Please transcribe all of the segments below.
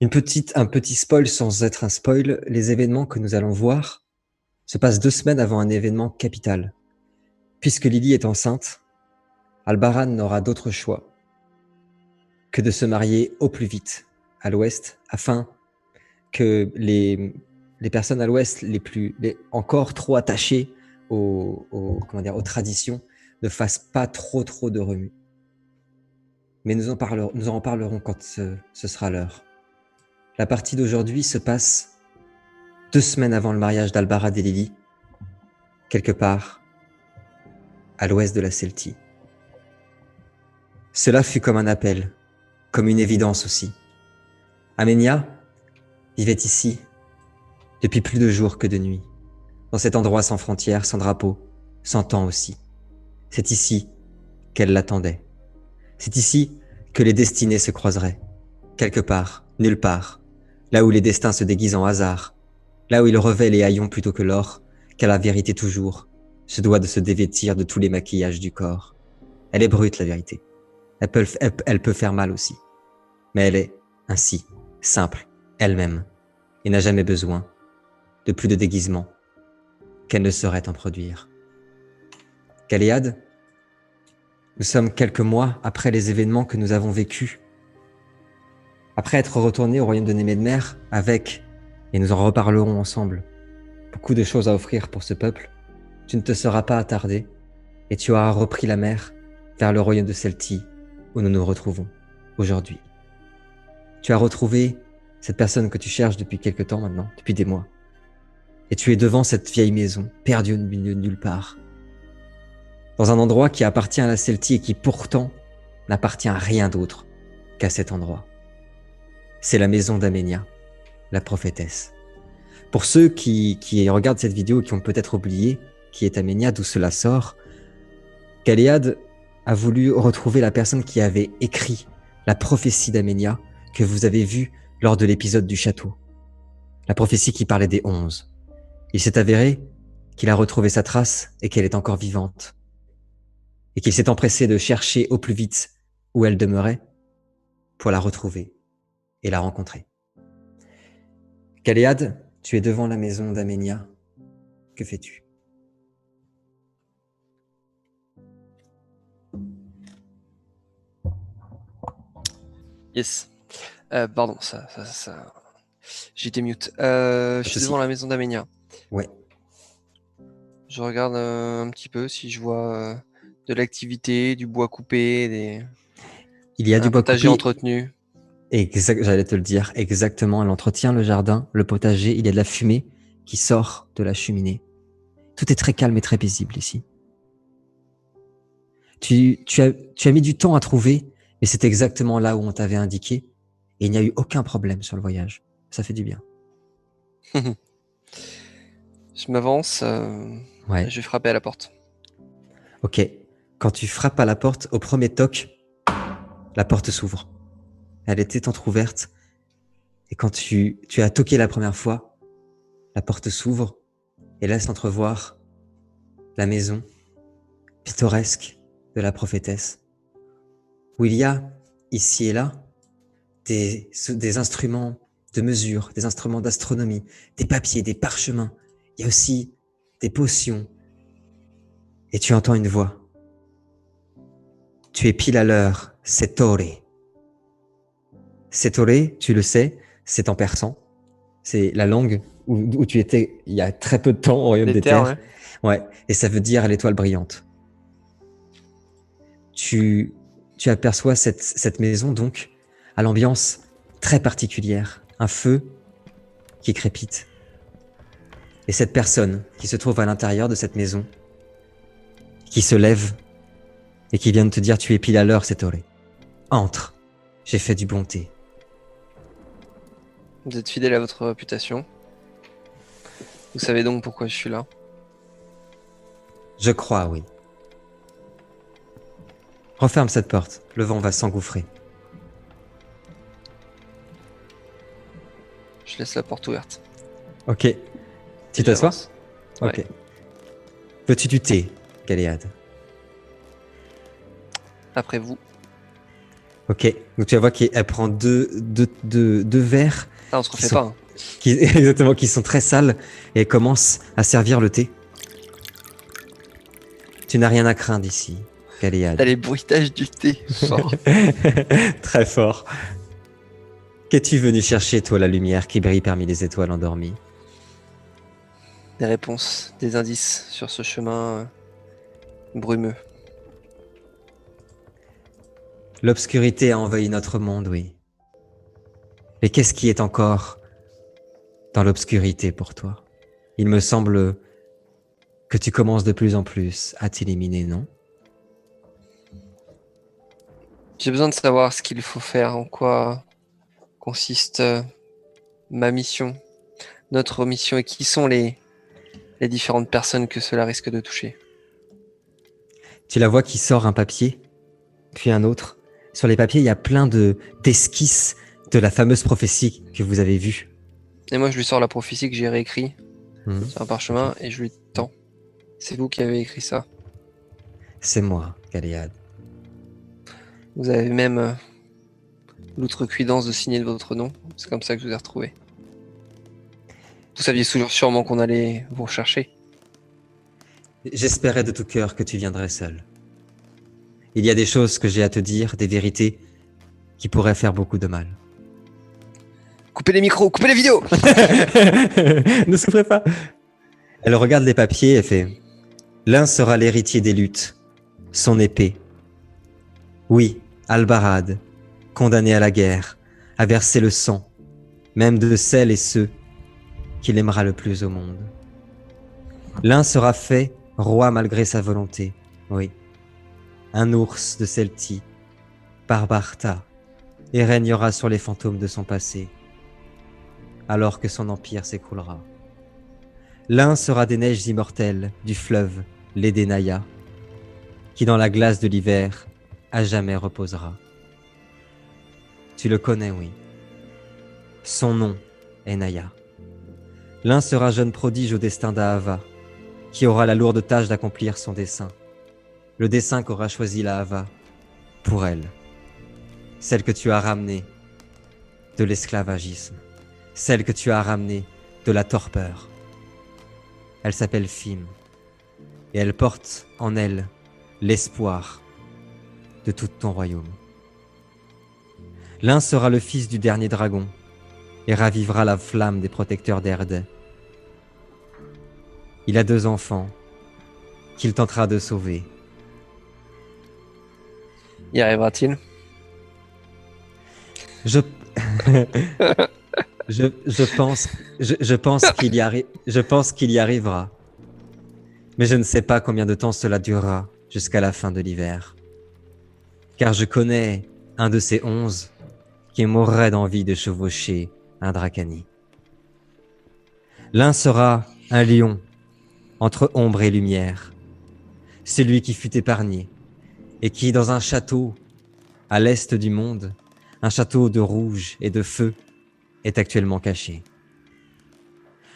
Un petit spoil sans être un spoil, les événements que nous allons voir se passent 2 semaines avant un événement capital. Puisque Lily est enceinte, Albaran n'aura d'autre choix que de se marier au plus vite à l'ouest afin que les personnes à l'ouest encore trop attachées aux traditions ne fassent pas trop de remue. Mais nous en parlerons quand ce sera l'heure. La partie d'aujourd'hui se passe 2 semaines avant le mariage d'Albarad et Lily, quelque part à l'ouest de la Celtie. Cela fut comme un appel, comme une évidence aussi. Aménia vivait ici depuis plus de jours que de nuits, dans cet endroit sans frontières, sans drapeau, sans temps aussi. C'est ici qu'elle l'attendait. C'est ici que les destinées se croiseraient. Quelque part, nulle part, là où les destins se déguisent en hasard, là où ils revêtent les haillons plutôt que l'or, car la vérité toujours se doit de se dévêtir de tous les maquillages du corps. Elle est brute, la vérité. Elle peut faire mal aussi. Mais elle est, ainsi, simple, elle-même, et n'a jamais besoin de plus de déguisement qu'elle ne saurait en produire. Galéade, nous sommes quelques mois après les événements que nous avons vécus. Après être retourné au royaume de Némédmer avec, et nous en reparlerons ensemble, beaucoup de choses à offrir pour ce peuple, tu ne te seras pas attardé et tu auras repris la mer vers le royaume de Celtie où nous nous retrouvons aujourd'hui. Tu as retrouvé cette personne que tu cherches depuis quelque temps maintenant, depuis des mois. Et tu es devant cette vieille maison, perdue au milieu de nulle part. Dans un endroit qui appartient à la Celtie et qui pourtant n'appartient à rien d'autre qu'à cet endroit. C'est la maison d'Aménia, la prophétesse. Pour ceux qui regardent cette vidéo et qui ont peut-être oublié qui est Aménia, d'où cela sort, Galéade a voulu retrouver la personne qui avait écrit la prophétie d'Aménia que vous avez vue lors de l'épisode du château. La prophétie qui parlait des 11. Il s'est avéré qu'il a retrouvé sa trace et qu'elle est encore vivante. Et qu'il s'est empressé de chercher au plus vite où elle demeurait pour la retrouver et la rencontrer. Galéade, tu es devant la maison d'Aménia. Que fais-tu ? Yes. Pardon, ça. J'étais mute. Je suis devant la maison d'Aménia. Ouais. Je regarde un petit peu si je vois de l'activité, du bois coupé, Il y a du bois potager coupé. entretenu. J'allais te le dire, exactement. Elle entretient le jardin, le potager. Il y a de la fumée qui sort de la cheminée. Tout est très calme et très paisible ici. Tu as mis du temps à trouver, mais c'est exactement là où on t'avait indiqué. Et il n'y a eu aucun problème sur le voyage. Ça fait du bien. Je m'avance. Ouais. Je vais frapper à la porte. Ok. Quand tu frappes à la porte, au premier toc, la porte s'ouvre. Elle était entrouverte. Et quand tu as toqué la première fois, la porte s'ouvre et laisse entrevoir la maison pittoresque de la prophétesse, où il y a, ici et là, des instruments de mesure, des instruments d'astronomie, des papiers, des parchemins. Il y a aussi des potions. Et tu entends une voix. Tu es pile à l'heure, Setore. Setore, tu le sais, c'est en persan. C'est la langue où tu étais il y a très peu de temps au royaume des terres. Ouais. Et ça veut dire l'étoile brillante. Tu aperçois cette maison donc à l'ambiance très particulière, un feu qui crépite. Et cette personne qui se trouve à l'intérieur de cette maison, qui se lève et qui vient de te dire tu es pile à l'heure, Setore. Entre, j'ai fait du bon thé. Vous êtes fidèle à votre réputation. Vous savez donc pourquoi je suis là. Je crois, oui. Referme cette porte, le vent va s'engouffrer. Je laisse la porte ouverte. Ok. Tu t'assois ? Ok. Ouais. Veux-tu du thé, Galéade ? Après vous. Ok, donc tu vas voir qu'elle prend deux verres Ah, on se qui refait sont, pas. Hein. exactement, qui sont très sales et elle commence à servir le thé. Tu n'as rien à craindre ici, T'as Galéade. les bruitages du thé, fort. Très fort. Qu'es-tu venu chercher, toi, la lumière qui brille parmi les étoiles endormies? Des réponses, des indices sur ce chemin brumeux. L'obscurité a envahi notre monde, oui. Et qu'est-ce qui est encore dans l'obscurité pour toi? Il me semble que tu commences de plus en plus à t'éliminer, non? J'ai besoin de savoir ce qu'il faut faire, en quoi consiste ma mission, notre mission, et qui sont les différentes personnes que cela risque de toucher. Tu la vois qui sort un papier, puis un autre. Sur les papiers, il y a plein d'esquisses de la fameuse prophétie que vous avez vue. Et moi, je lui sors la prophétie que j'ai réécrit Mhm. sur un parchemin et je lui tends. C'est vous qui avez écrit ça. C'est moi, Galéade. Vous avez même l'outrecuidance de signer de votre nom. C'est comme ça que je vous ai retrouvé. Vous saviez sûrement qu'on allait vous rechercher. J'espérais de tout cœur que tu viendrais seul. Il y a des choses que j'ai à te dire, des vérités qui pourraient faire beaucoup de mal. Coupez les micros, coupez les vidéos. Ne souffrez pas. Elle regarde les papiers et fait « L'un sera l'héritier des luttes, son épée. Oui, Albarad, condamné à la guerre, à verser le sang, même de celles et ceux qu'il aimera le plus au monde. L'un sera fait roi malgré sa volonté, oui. Un ours de Celtie, Barbarta, et régnera sur les fantômes de son passé, alors que son empire s'écroulera. L'un sera des neiges immortelles du fleuve, l'Edenaya, qui dans la glace de l'hiver, à jamais reposera. Tu le connais, oui. Son nom est Naya. L'un sera jeune prodige au destin d'Ahava, qui aura la lourde tâche d'accomplir son dessein. Le dessein qu'aura choisi l'Ahava pour elle. Celle que tu as ramenée de l'esclavagisme. Celle que tu as ramenée de la torpeur. Elle s'appelle Fim. Et elle porte en elle l'espoir de tout ton royaume. L'un sera le fils du dernier dragon et ravivera la flamme des protecteurs d'Erde. Il a 2 enfants qu'il tentera de sauver. Y arrivera-t-il? Je, je pense qu'il y arrivera. Mais je ne sais pas combien de temps cela durera jusqu'à la fin de l'hiver. Car je connais un de ces 11 qui mourrait d'envie de chevaucher un Dracani. L'un sera un lion entre ombre et lumière, celui qui fut épargné et qui, dans un château à l'est du monde, un château de rouge et de feu, est actuellement caché.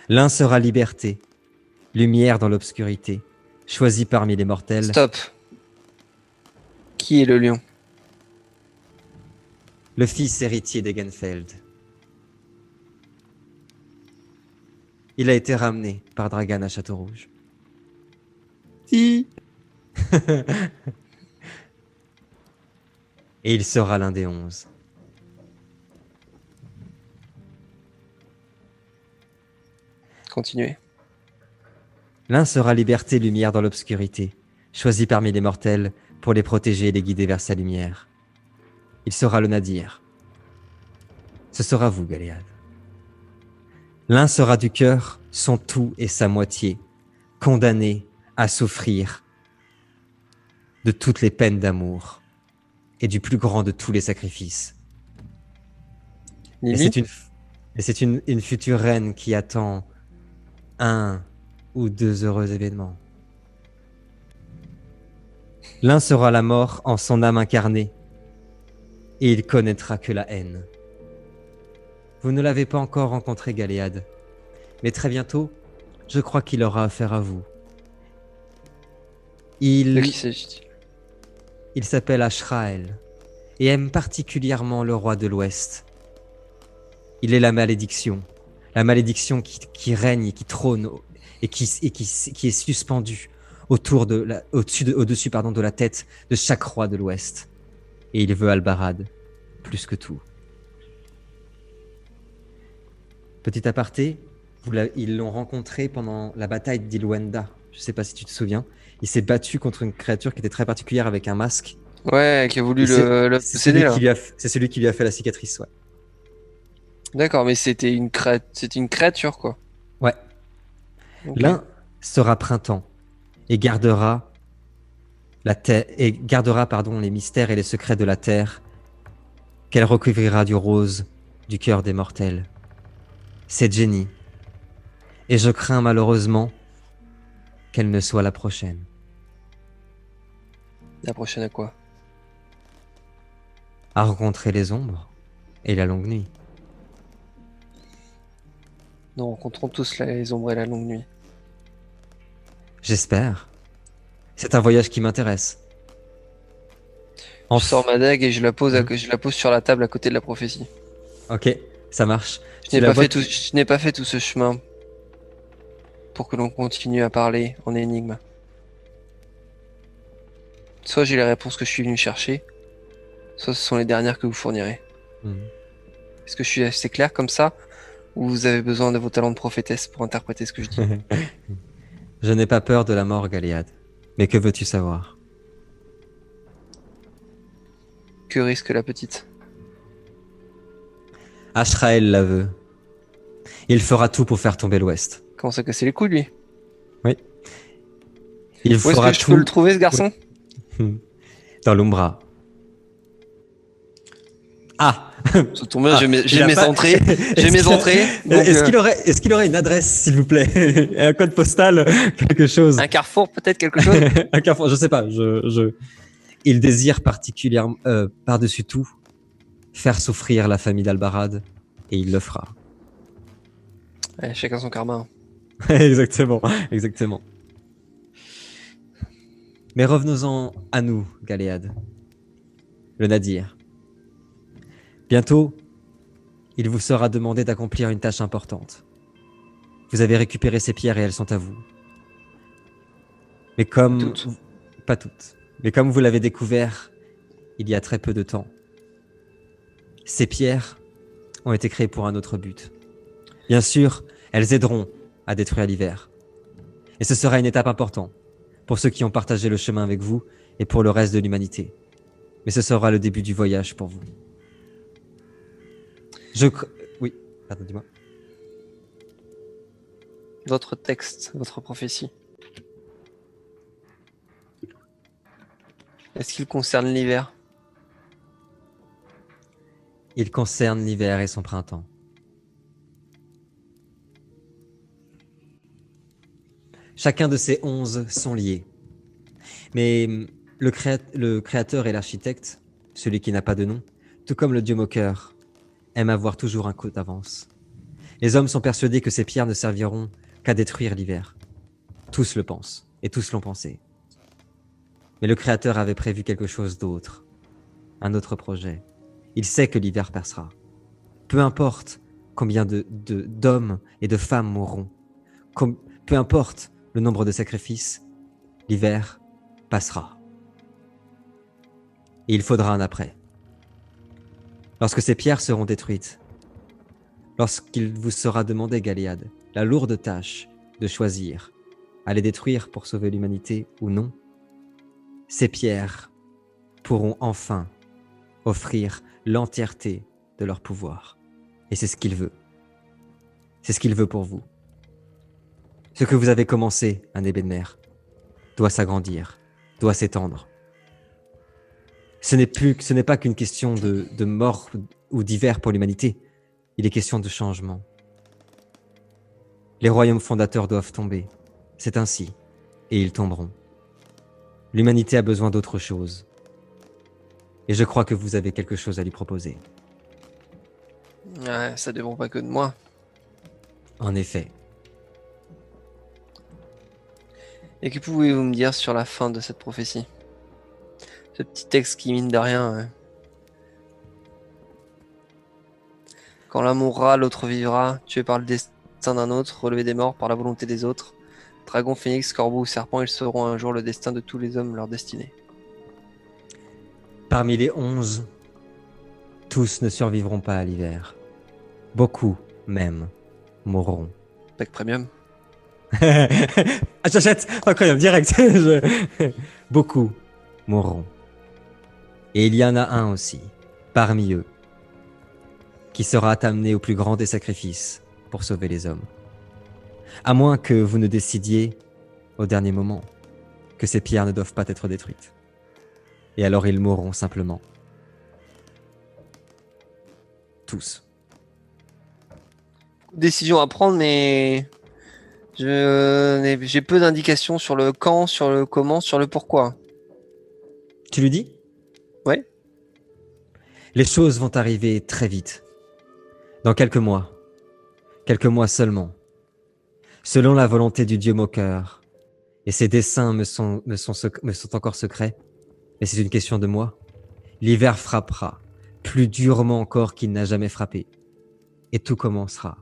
L'un sera liberté, lumière dans l'obscurité, choisi parmi les mortels. Stop. Qui est le lion? Le fils héritier d'Egenfeld. Il a été ramené par Dragan à Château-Rouge. Si. Et il sera l'un des 11. Continuez. L'un sera liberté, lumière dans l'obscurité, choisi parmi les mortels pour les protéger et les guider vers sa lumière. Il sera le Nadir. Ce sera vous, Galéade. L'un sera du cœur, son tout et sa moitié, condamné à souffrir de toutes les peines d'amour et du plus grand de tous les sacrifices. Et c'est une future reine qui attend 1 ou 2 heureux événements. L'un sera la mort en son âme incarnée, et il connaîtra que la haine. Vous ne l'avez pas encore rencontré, Galéade, mais très bientôt, je crois qu'il aura affaire à vous. De qui s'agit-il? Il s'appelle Ashrael, et aime particulièrement le roi de l'Ouest. Il est la malédiction qui règne et qui trône et qui est suspendue au-dessus de la tête de chaque roi de l'Ouest. Et il veut Albarad plus que tout. Petit aparté, ils l'ont rencontré pendant la bataille d'Ilwenda. Je ne sais pas si tu te souviens. Il s'est battu contre une créature qui était très particulière avec un masque. Ouais, qui a voulu Et le c'est posséder, là. c'est celui qui lui a fait la cicatrice, ouais. D'accord, mais c'était une créature, quoi. Ouais. Ok. L'un sera printemps et gardera les mystères et les secrets de la terre qu'elle recouvrira du rose du cœur des mortels. C'est Jenny. Et je crains malheureusement qu'elle ne soit la prochaine. La prochaine à quoi? À rencontrer les ombres et la longue nuit. Nous rencontrons tous les ombres et la longue nuit. J'espère. C'est un voyage qui m'intéresse. Je sors ma dague et je la pose, Mhm. je la pose sur la table à côté de la prophétie. Ok, ça marche. Je Tu n'ai la pas vois fait tout, je n'ai pas fait tout ce chemin pour que l'on continue à parler en énigme. Soit j'ai les réponses que je suis venu chercher, soit ce sont les dernières que vous fournirez. Mhm. Est-ce que je suis assez clair comme ça, ou vous avez besoin de vos talents de prophétesse pour interpréter ce que je dis? Je n'ai pas peur de la mort, Galéade. Mais que veux-tu savoir? Que risque la petite? Ashrael la veut. Il fera tout pour faire tomber l'Ouest. Comment ça casser les couilles, lui? Oui. Il Où est-ce fera que je peux le tout trouver, ce garçon? dans l'Umbra. Ah, Ça tombe bien, Ah, j'ai il a mes pas- entrées. J'ai Est-ce mes qu'il a- entrées. Donc, Est-ce qu'il aurait une adresse, s'il vous plaît? Un code postal, quelque chose. un carrefour, peut-être quelque chose? Un carrefour, je sais pas. Il désire particulièrement, par-dessus tout, faire souffrir la famille d'Albarad, et il le fera. Ouais, chacun son karma. Exactement, exactement. Mais revenons-en à nous, Galéade. Le Nadir. Bientôt, il vous sera demandé d'accomplir une tâche importante. Vous avez récupéré ces pierres et elles sont à vous. Mais comme... Toutes. Pas toutes. Mais comme vous l'avez découvert il y a très peu de temps, ces pierres ont été créées pour un autre but. Bien sûr, elles aideront à détruire l'hiver. Et ce sera une étape importante pour ceux qui ont partagé le chemin avec vous et pour le reste de l'humanité. Mais ce sera le début du voyage pour vous. Oui, pardon, dis-moi. Votre texte, votre prophétie. Est-ce qu'il concerne l'hiver? Il concerne l'hiver et son printemps. Chacun de ces 11 sont liés. Mais le créateur et l'architecte, celui qui n'a pas de nom, tout comme le dieu moqueur, aime avoir toujours un coup d'avance. Les hommes sont persuadés que ces pierres ne serviront qu'à détruire l'hiver. Tous le pensent, et tous l'ont pensé. Mais le créateur avait prévu quelque chose d'autre, un autre projet. Il sait que l'hiver passera. Peu importe combien d'hommes et de femmes mourront, peu importe le nombre de sacrifices, l'hiver passera. Et il faudra un après. Lorsque ces pierres seront détruites, lorsqu'il vous sera demandé, Galéade, la lourde tâche de choisir à les détruire pour sauver l'humanité ou non, ces pierres pourront enfin offrir l'entièreté de leur pouvoir. Et c'est ce qu'il veut. C'est ce qu'il veut pour vous. Ce que vous avez commencé, un Ebenmer, doit s'agrandir, doit s'étendre. Ce n'est pas qu'une question de mort ou d'hiver pour l'humanité. Il est question de changement. Les royaumes fondateurs doivent tomber. C'est ainsi. Et ils tomberont. L'humanité a besoin d'autre chose. Et je crois que vous avez quelque chose à lui proposer. Ouais, ça dépend pas que de moi. En effet. Et que pouvez-vous me dire sur la fin de cette prophétie? Ce petit texte qui, mine de rien, Quand l'un mourra, l'autre vivra, tué par le destin d'un autre, relevé des morts par la volonté des autres. Dragon, phénix, corbeau ou serpent, ils sauront un jour le destin de tous les hommes, leur destinée. Parmi les 11, tous ne survivront pas à l'hiver. Beaucoup, même, mourront. Pack premium. Ah, j'achète. Incroyable, direct. Beaucoup mourront. Et il y en a un aussi, parmi eux, qui sera amené au plus grand des sacrifices pour sauver les hommes. À moins que vous ne décidiez, au dernier moment, que ces pierres ne doivent pas être détruites. Et alors ils mourront simplement. Tous. Décision à prendre, mais j'ai peu d'indications sur le quand, sur le comment, sur le pourquoi. Tu lui dis? Ouais. Les choses vont arriver très vite. Dans quelques mois seulement. Selon la volonté du dieu moqueur, et ses desseins me sont encore secrets, mais c'est une question de mois, l'hiver frappera, plus durement encore qu'il n'a jamais frappé. Et tout commencera.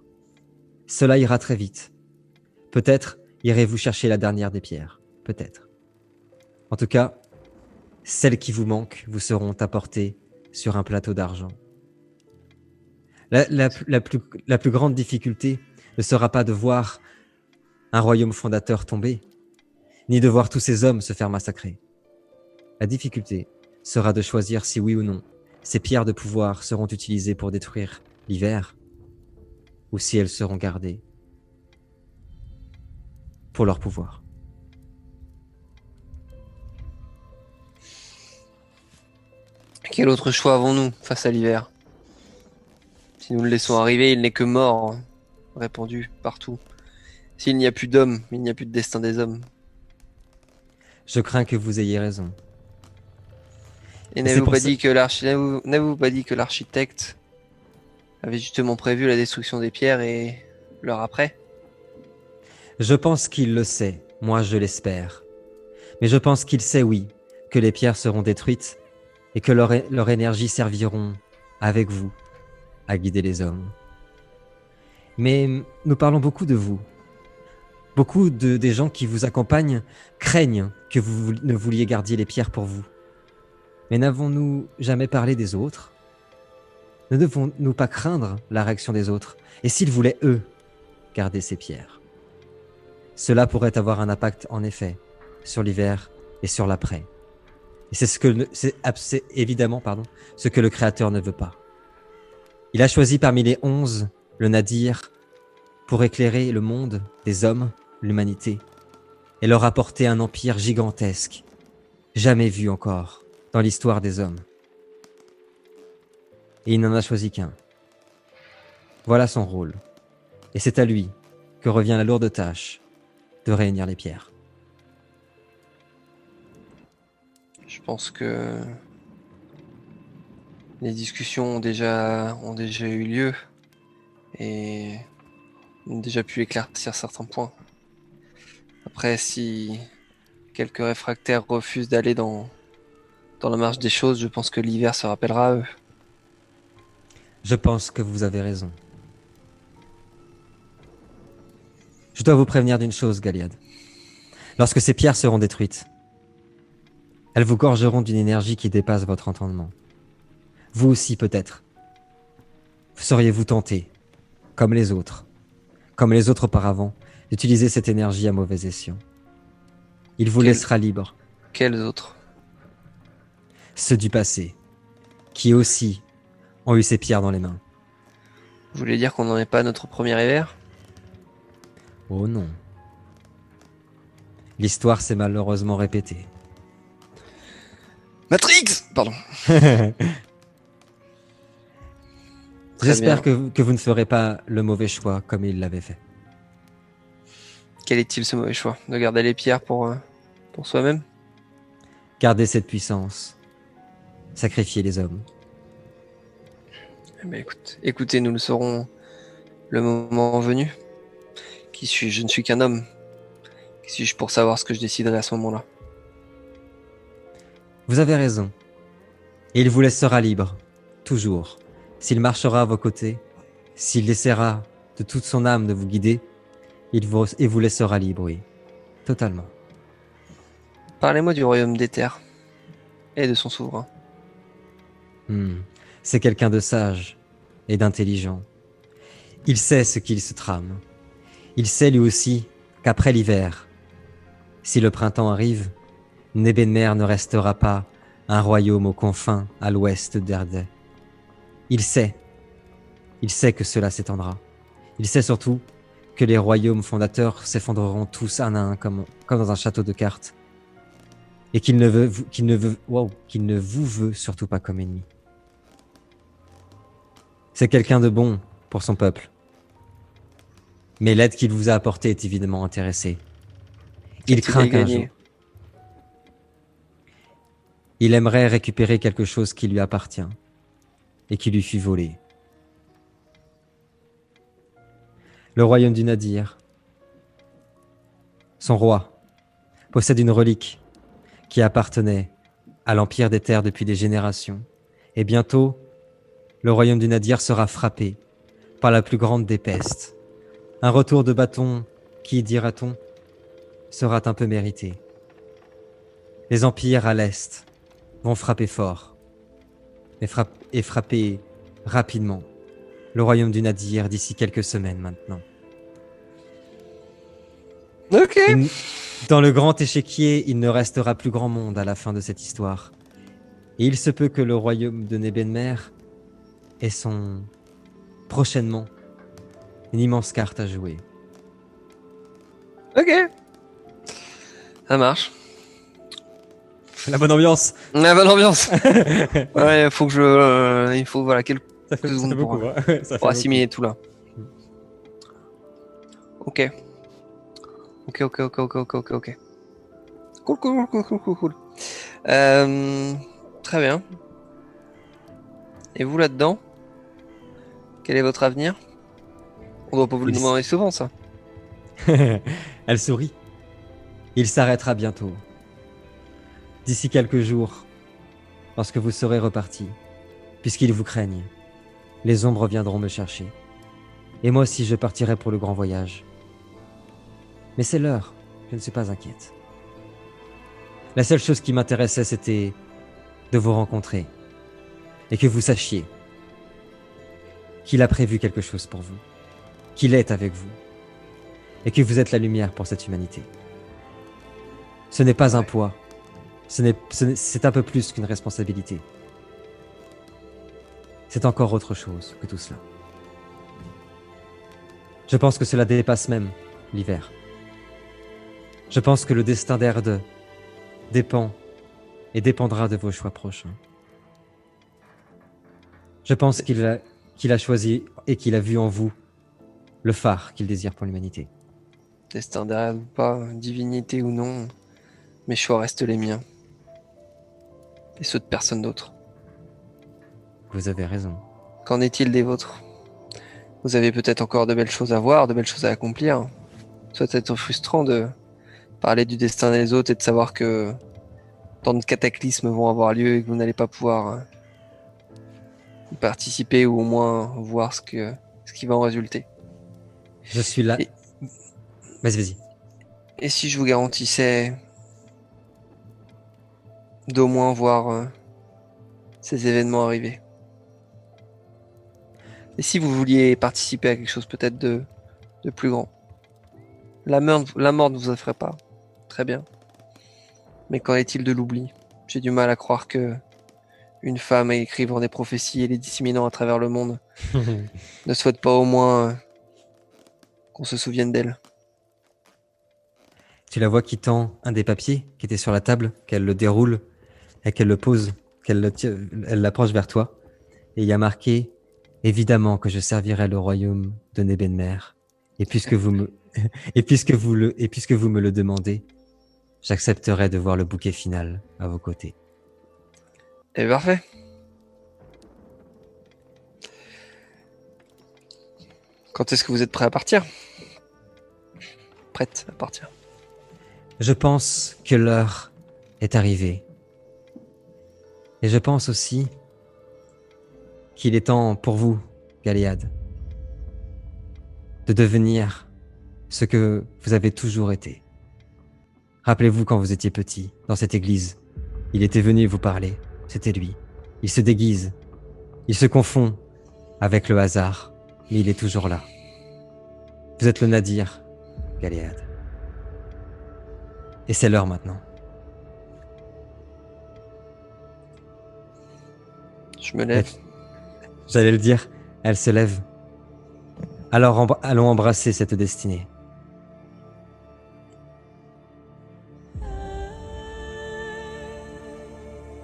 Cela ira très vite. Peut-être irez-vous chercher la dernière des pierres. Peut-être. En tout cas, celles qui vous manquent vous seront apportées sur un plateau d'argent. La plus grande difficulté ne sera pas de voir un royaume fondateur tomber, ni de voir tous ces hommes se faire massacrer. La difficulté sera de choisir si oui ou non ces pierres de pouvoir seront utilisées pour détruire l'hiver, ou si elles seront gardées pour leur pouvoir. Quel autre choix avons-nous face à l'hiver? Si nous le laissons arriver, il n'est que mort, répandu partout. S'il n'y a plus d'hommes, il n'y a plus de destin des hommes. Je crains que vous ayez raison. Et c'est n'avez-vous pour pas ça- dit que l'architecte avait justement prévu la destruction des pierres et l'heure après? Je pense qu'il le sait, moi je l'espère. Mais je pense qu'il sait, oui, que les pierres seront détruites et que leur énergie serviront, avec vous, à guider les hommes. Mais nous parlons beaucoup de vous. Beaucoup des gens qui vous accompagnent craignent que vous ne vouliez garder les pierres pour vous. Mais n'avons-nous jamais parlé des autres? Ne devons-nous pas craindre la réaction des autres? Et s'ils voulaient, eux, garder ces pierres? Cela pourrait avoir un impact, en effet, sur l'hiver et sur l'après. Et c'est évidemment ce que le Créateur ne veut pas. Il a choisi parmi les 11 le Nadir pour éclairer le monde des hommes, l'humanité, et leur apporter un empire gigantesque, jamais vu encore dans l'histoire des hommes. Et il n'en a choisi qu'un. Voilà son rôle. Et c'est à lui que revient la lourde tâche de réunir les pierres. Je pense que les discussions ont déjà eu lieu et ont déjà pu éclaircir certains points. Après, si quelques réfractaires refusent d'aller dans la marche des choses, je pense que l'hiver se rappellera à eux. Je pense que vous avez raison. Je dois vous prévenir d'une chose, Galiad. Lorsque ces pierres seront détruites, elles vous gorgeront d'une énergie qui dépasse votre entendement. Vous aussi, peut-être. Seriez-vous tenté, comme les autres auparavant, d'utiliser cette énergie à mauvais escient? Il vous laissera libre. Quels autres? Ceux du passé, qui aussi ont eu ces pierres dans les mains. Vous voulez dire qu'on n'en est pas à notre premier hiver? Oh non. L'histoire s'est malheureusement répétée. Matrix! Pardon. J'espère que vous ne ferez pas le mauvais choix comme il l'avait fait. Quel est-il ce mauvais choix? De garder les pierres pour soi-même? Gardez cette puissance. Sacrifiez les hommes. Eh bien, écoutez, nous le saurons le moment venu. Qui suis-je? Je ne suis qu'un homme. Qui suis-je pour savoir ce que je déciderai à ce moment-là? Vous avez raison. Et il vous laissera libre, toujours. S'il marchera à vos côtés, S'il essaiera de toute son âme de vous guider, il vous laissera libre, oui. Totalement. Parlez-moi du royaume des terres et de son souverain. C'est quelqu'un de sage et d'intelligent. Il sait ce qu'il se trame. Il sait lui aussi qu'après l'hiver, si le printemps arrive, Nebenmer ne restera pas un royaume aux confins à l'ouest d'Erdé. Il sait que cela s'étendra. Il sait surtout que les royaumes fondateurs s'effondreront tous un à un comme dans un château de cartes. Et qu'il ne vous veut surtout pas comme ennemi. C'est quelqu'un de bon pour son peuple. Mais l'aide qu'il vous a apportée est évidemment intéressée. Il craint qu'un jour, il aimerait récupérer quelque chose qui lui appartient et qui lui fut volé. Le royaume du Nadir, son roi, possède une relique qui appartenait à l'Empire des Terres depuis des générations. Et bientôt, le royaume du Nadir sera frappé par la plus grande des pestes. Un retour de bâton qui, dira-t-on, sera un peu mérité. Les empires à l'Est vont frapper fort et frapper rapidement le royaume du Nadir d'ici quelques semaines maintenant. Ok. Dans le grand échiquier, il ne restera plus grand monde à la fin de cette histoire. Et il se peut que le royaume de Nebenmer ait prochainement une immense carte à jouer. Ok. Ça marche. La bonne ambiance. La bonne ambiance. Ouais, il faut que il faut, voilà, quelques Ça fait secondes beaucoup. pour, Hein. Ça pour fait assimiler tout là. Ok. Ok. Cool. Très bien. Et vous là-dedans, quel est votre avenir? On doit pas vous le demander souvent, ça. Elle sourit. Il s'arrêtera bientôt. D'ici quelques jours, lorsque vous serez repartis, puisqu'ils vous craignent, les ombres viendront me chercher. Et moi aussi, je partirai pour le grand voyage. Mais c'est l'heure, je ne suis pas inquiète. La seule chose qui m'intéressait, c'était de vous rencontrer et que vous sachiez qu'il a prévu quelque chose pour vous, qu'il est avec vous et que vous êtes la lumière pour cette humanité. Ce n'est pas un poids, c'est un peu plus qu'une responsabilité. C'est encore autre chose que tout cela. Je pense que cela dépasse même l'hiver. Je pense que le destin d'Erde dépend et dépendra de vos choix prochains. Je pense qu'il a choisi et qu'il a vu en vous le phare qu'il désire pour l'humanité. Destin derrière ou pas, divinité ou non, mes choix restent les miens. Et ceux de personne d'autre. Vous avez raison. Qu'en est-il des vôtres? Vous avez peut-être encore de belles choses à voir, de belles choses à accomplir. Ça doit être frustrant de parler du destin des autres et de savoir que tant de cataclysmes vont avoir lieu et que vous n'allez pas pouvoir y participer ou au moins voir ce qui va en résulter. Je suis là. Et- Vas-y. Et si je vous garantissais d'au moins voir ces événements arriver? Et si vous vouliez participer à quelque chose peut-être de plus grand? La mort ne vous effraie pas. Très bien. Mais qu'en est-il de l'oubli? J'ai du mal à croire que une femme écrivant des prophéties et les disséminant à travers le monde ne souhaite pas au moins qu'on se souvienne d'elle. Tu la vois qui tend un des papiers qui était sur la table, qu'elle le déroule et qu'elle le pose, elle l'approche vers toi. Et il y a marqué « Évidemment que je servirai le royaume de Nebenmer. Et puisque vous me le demandez, j'accepterai de voir le bouquet final à vos côtés. » Et parfait. Quand est-ce que vous êtes prêt à partir? Prête à partir. Je pense que l'heure est arrivée. Et je pense aussi qu'il est temps pour vous, Galéade, de devenir ce que vous avez toujours été. Rappelez-vous quand vous étiez petit, dans cette église. Il était venu vous parler, c'était lui. Il se déguise, il se confond avec le hasard, mais il est toujours là. Vous êtes le Nadir, Galéade. Et c'est l'heure maintenant. Je me lève. J'allais le dire, elle se lève. Alors allons embrasser cette destinée.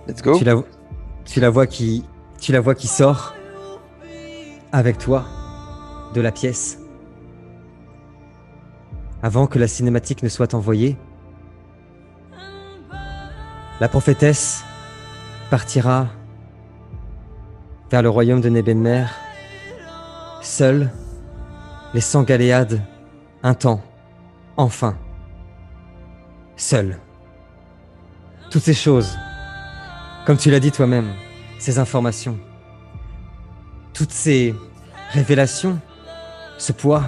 Let's go. Tu la vois qui sort avec toi de la pièce. Avant que la cinématique ne soit envoyée, la prophétesse partira vers le royaume de Nebenmer, seule, laissant Galéade un temps, enfin, seule. Toutes ces choses, comme tu l'as dit toi-même, ces informations, toutes ces révélations, ce poids,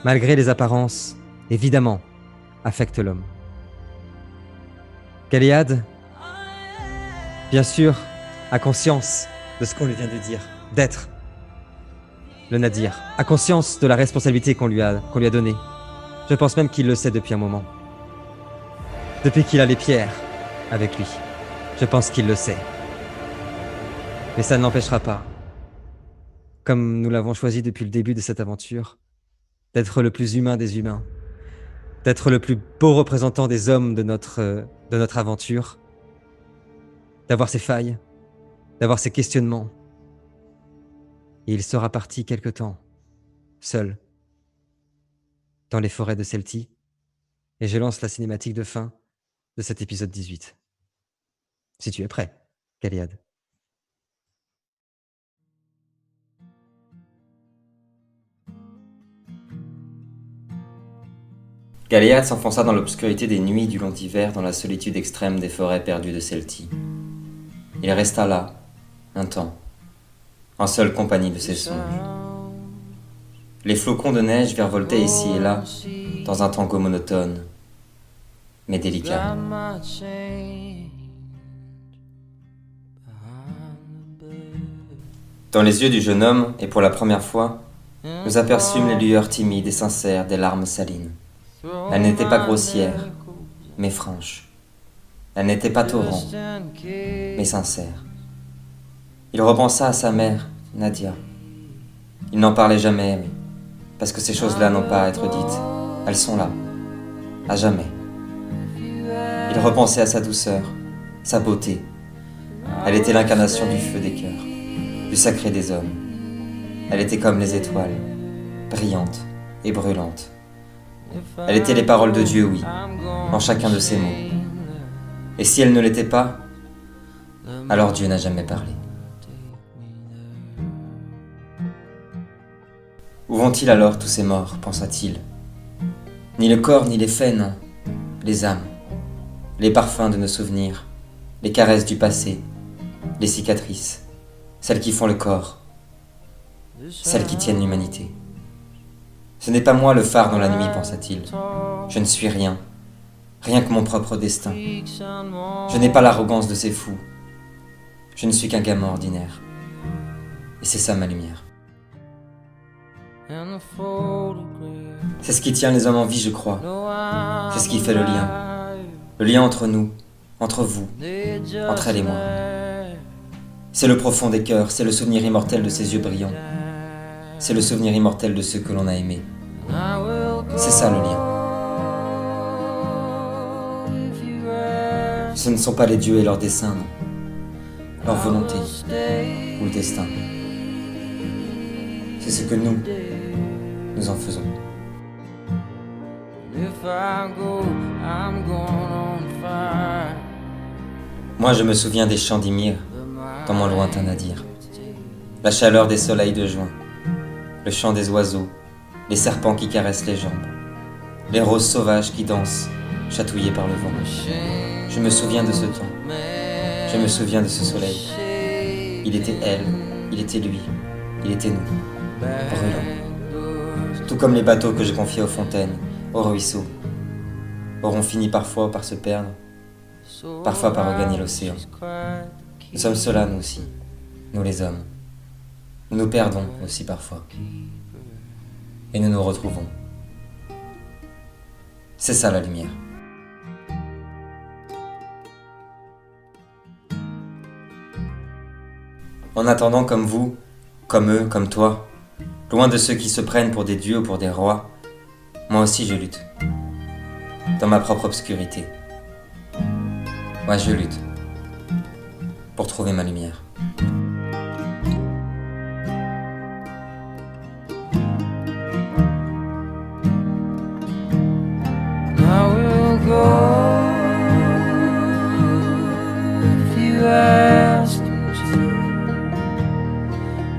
malgré les apparences, évidemment, affectent l'homme. Galéade, bien sûr, a conscience de ce qu'on lui vient de dire, d'être le Nadir, a conscience de la responsabilité qu'on lui a donnée. Je pense même qu'il le sait depuis un moment. Depuis qu'il a les pierres avec lui. Je pense qu'il le sait. Mais ça ne l'empêchera pas, comme nous l'avons choisi depuis le début de cette aventure, d'être le plus humain des humains, d'être le plus beau représentant des hommes de notre aventure, d'avoir ses failles, d'avoir ses questionnements. Et il sera parti quelque temps, seul, dans les forêts de Celti, et je lance la cinématique de fin de cet épisode 18. Si tu es prêt, Galéade. Galéade s'enfonça dans l'obscurité des nuits du long hiver, dans la solitude extrême des forêts perdues de Celti. Il resta là, un temps, en seule compagnie de ses songes. Les flocons de neige virevoltaient ici et là, dans un tango monotone, mais délicat. Dans les yeux du jeune homme, et pour la première fois, nous aperçûmes les lueurs timides et sincères des larmes salines. Elle n'était pas grossière, mais franche. Elle n'était pas torrent, mais sincère. Il repensa à sa mère, Nadia. Il n'en parlait jamais, parce que ces choses-là n'ont pas à être dites. Elles sont là, à jamais. Il repensait à sa douceur, sa beauté. Elle était l'incarnation du feu des cœurs, du sacré des hommes. Elle était comme les étoiles, brillante et brûlante. Elle était les paroles de Dieu, oui, en chacun de ses mots. Et si elle ne l'était pas, alors Dieu n'a jamais parlé. Où vont-ils alors tous ces morts, pensa-t-il? Ni le corps, ni les faits, non. Les âmes, les parfums de nos souvenirs, les caresses du passé, les cicatrices, celles qui font le corps, celles qui tiennent l'humanité. Ce n'est pas moi le phare dans la nuit, pensa-t-il. Je ne suis rien, rien que mon propre destin. Je n'ai pas l'arrogance de ces fous. Je ne suis qu'un gamin ordinaire. Et c'est ça ma lumière. C'est ce qui tient les hommes en vie, je crois. C'est ce qui fait le lien. Le lien entre nous, entre vous, entre elle et moi. C'est le profond des cœurs, c'est le souvenir immortel de ses yeux brillants. C'est le souvenir immortel de ceux que l'on a aimés. C'est ça le lien. Ce ne sont pas les dieux et leurs desseins, non. Leur volonté ou le destin. C'est ce que nous en faisons. Moi je me souviens des chants d'Ymir dans mon lointain Nadir. La chaleur des soleils de juin, le chant des oiseaux, les serpents qui caressent les jambes, les roses sauvages qui dansent, chatouillées par le vent. Je me souviens de ce temps, je me souviens de ce soleil. Il était elle, il était lui, il était nous, brûlant. tout comme les bateaux que je confiais aux fontaines, aux ruisseaux, auront fini parfois par se perdre, parfois par regagner l'océan. Nous sommes cela, nous aussi, nous les hommes. Nous nous perdons aussi parfois. Et nous nous retrouvons. C'est ça la lumière. En attendant, comme vous, comme eux, comme toi, loin de ceux qui se prennent pour des dieux ou pour des rois, moi aussi je lutte. Dans ma propre obscurité. Ouais, je lutte. Pour trouver ma lumière. I will go if you ask me to.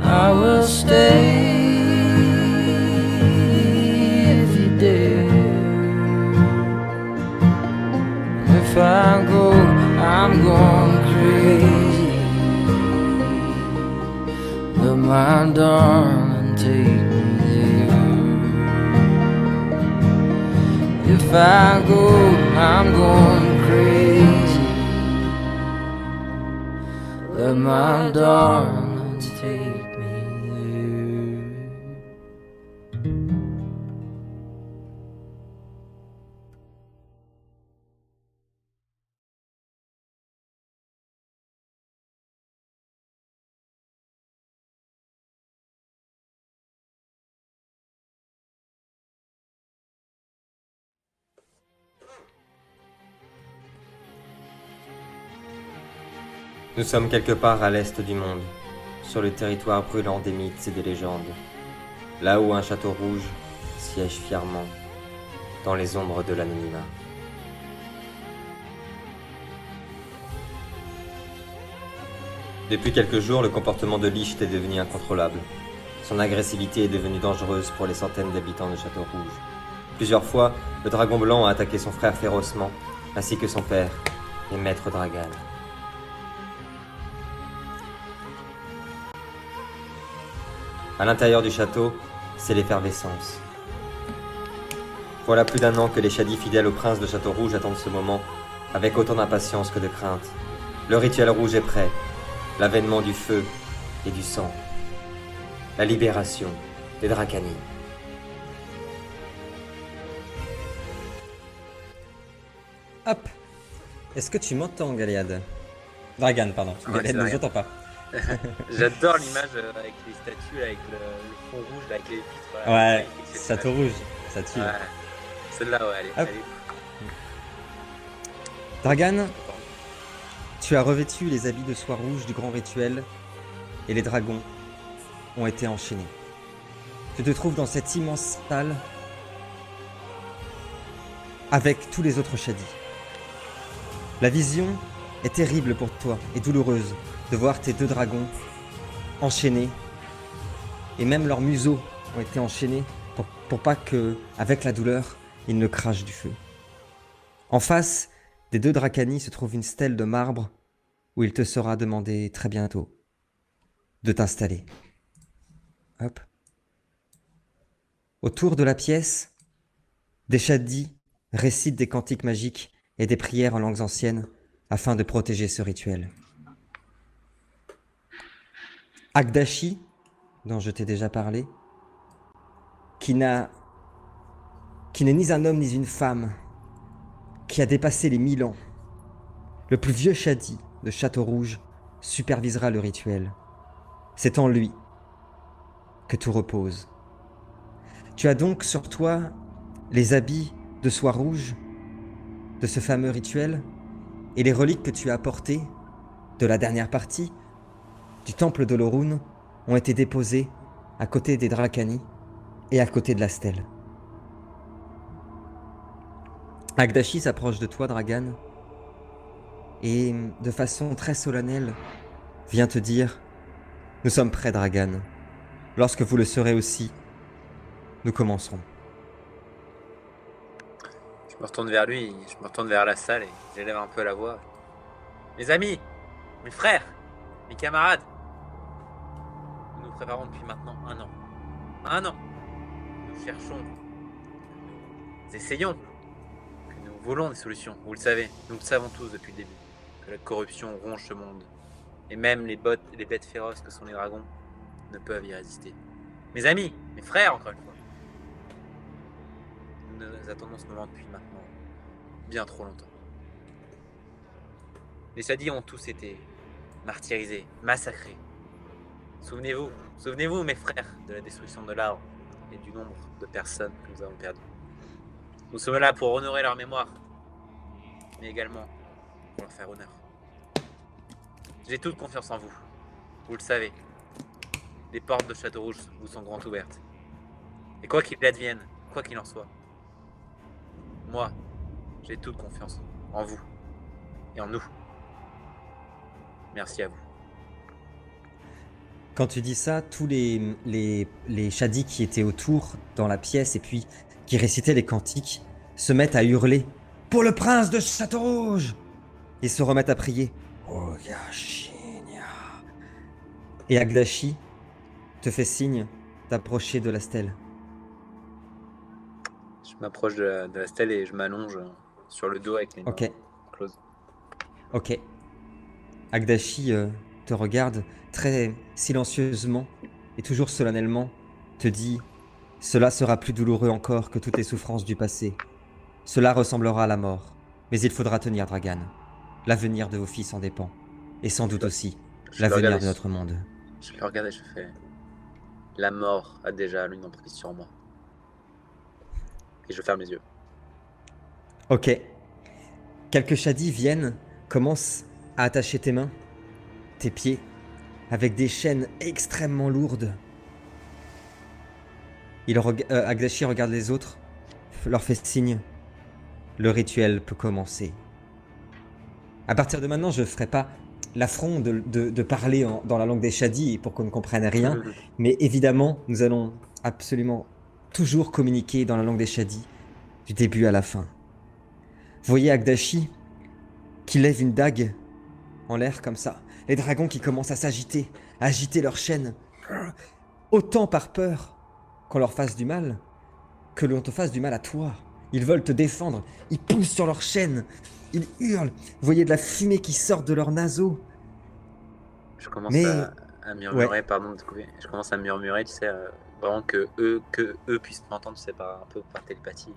I will stay if you dare. If I go, I'm going crazy. But my darling, take me there. If I go, I'm going crazy. Let my darling take me there. Nous sommes quelque part à l'est du monde, sur le territoire brûlant des mythes et des légendes, là où un château rouge siège fièrement, dans les ombres de l'anonymat. Depuis quelques jours, le comportement de Licht est devenu incontrôlable. Son agressivité est devenue dangereuse pour les centaines d'habitants de Château Rouge. Plusieurs fois, le dragon blanc a attaqué son frère férocement, ainsi que son père et maître Dragan. À l'intérieur du château, c'est l'effervescence. Voilà plus d'un an que les shadis fidèles au prince de Château Rouge attendent ce moment, avec autant d'impatience que de crainte. Le rituel rouge est prêt, l'avènement du feu et du sang, la libération des Dracani. Hop. Est-ce que tu m'entends, Galéade? Dragan, pardon. Ouais, Galéade, c'est ne j'entends pas. J'adore l'image avec les statues, avec le fond rouge, là, avec les vitres. Là, Ouais, magnifique, cette Château image. Rouge, ça tue. Ouais. Celle-là, ouais, elle est. Hop. Elle est... Dragan, tu as revêtu les habits de soie rouge du grand rituel et les dragons ont été enchaînés. Tu te trouves dans cette immense salle avec tous les autres shadis. La vision est terrible pour toi et douloureuse de voir tes deux dragons enchaînés et même leurs museaux ont été enchaînés pour pas que, avec la douleur, ils ne crachent du feu. En face des deux Dracani se trouve une stèle de marbre où il te sera demandé très bientôt de t'installer. Hop. Autour de la pièce, des shadis récitent des cantiques magiques et des prières en langues anciennes afin de protéger ce rituel. Agdashi, dont je t'ai déjà parlé, qui n'est ni un homme ni une femme, qui a dépassé les 1000 ans, le plus vieux shadi de Château Rouge, supervisera le rituel. C'est en lui que tout repose. Tu as donc sur toi les habits de soie rouge de ce fameux rituel et les reliques que tu as apportées de la dernière partie du temple d'Olorun ont été déposées à côté des Dracani et à côté de la stèle. Agdashi s'approche de toi, Dragan, et de façon très solennelle vient te dire « Nous sommes prêts, Dragan. Lorsque vous le serez aussi, nous commencerons. » Je me retourne vers lui, je me retourne vers la salle et j'élève un peu la voix. Mes amis, mes frères, mes camarades, nous nous préparons depuis maintenant 1 an. 1 an. Nous nous cherchons, que nous essayons, que nous voulons des solutions. Vous le savez, nous le savons tous depuis le début, que la corruption ronge ce monde. Et même les bêtes féroces que sont les dragons ne peuvent y résister. Mes amis, mes frères encore une fois. Nous attendons ce moment depuis maintenant bien trop longtemps. Les Shadi ont tous été martyrisés, massacrés. Souvenez-vous mes frères, de la destruction de l'arbre et du nombre de personnes que nous avons perdues. Nous sommes là pour honorer leur mémoire, mais également pour leur faire honneur. J'ai toute confiance en vous, vous le savez. Les portes de Château-Rouge vous sont grandes ouvertes. Et quoi qu'il advienne, quoi qu'il en soit, moi, j'ai toute confiance en vous et en nous. Merci à vous. Quand tu dis ça, tous les Shadi qui étaient autour dans la pièce et puis qui récitaient les cantiques se mettent à hurler « Pour le prince de Château-Rouge !» et se remettent à prier « Ogashinya !» Et Agdashi te fait signe d'approcher de la stèle. Je m'approche de la stèle et je m'allonge sur le dos avec les mains closes. Ok. Agdashi te regarde très silencieusement et toujours solennellement te dit « Cela sera plus douloureux encore que toutes les souffrances du passé. Cela ressemblera à la mort, mais il faudra tenir, Dragan. L'avenir de vos fils en dépend, et sans doute aussi l'avenir de notre monde. » Je le regarde et je fais « La mort a déjà une emprise sur moi. » Et je ferme les yeux. Ok. Quelques Shadi viennent, commencent à attacher tes mains, tes pieds, avec des chaînes extrêmement lourdes. Agdashi regarde les autres, leur fait signe. Le rituel peut commencer. À partir de maintenant, je ne ferai pas l'affront de parler dans la langue des Shadi pour qu'on ne comprenne rien, mais évidemment, nous allons absolument toujours communiquer dans la langue des Shadi, du début à la fin. Vous voyez Agdashi qui lève une dague en l'air comme ça. Les dragons qui commencent à s'agiter, à agiter leurs chaînes, autant par peur qu'on leur fasse du mal, que l'on te fasse du mal à toi. Ils veulent te défendre, ils poussent sur leurs chaînes, ils hurlent. Vous voyez de la fumée qui sort de leurs naseaux. Je commence à murmurer, pardon de te couper. Je commence à murmurer, tu sais, vraiment que eux puissent m'entendre, tu sais, un peu par télépathie.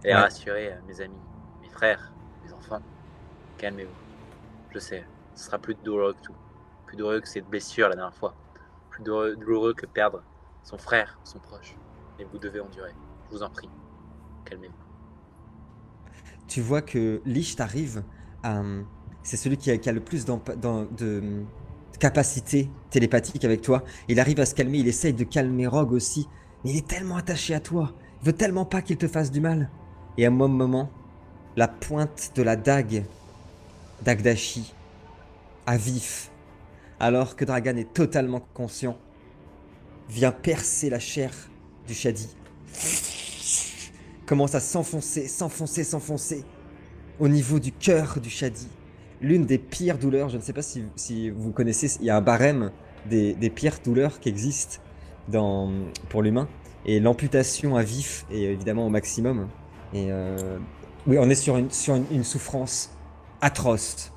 Et rassurer mes amis, mes frères, mes enfants. Calmez-vous. Je sais, ce sera plus douloureux que tout. Plus douloureux que cette blessure la dernière fois. Plus douloureux que perdre son frère, son proche. Et vous devez endurer. Je vous en prie. Calmez-vous. Tu vois que Lich t'arrive c'est celui qui a le plus de capacité télépathique avec toi. Il arrive à se calmer, il essaye de calmer Rogue aussi. Mais il est tellement attaché à toi. Il veut tellement pas qu'il te fasse du mal. Et à un moment, la pointe de la dague d'Agdashi à vif, alors que Dragan est totalement conscient, vient percer la chair du Shadi. Commence à s'enfoncer au niveau du cœur du Shadi. L'une des pires douleurs, je ne sais pas si vous connaissez, il y a un barème des pires douleurs qui existent pour l'humain. Et l'amputation à vif est évidemment au maximum. Et oui, on est sur une souffrance atroce.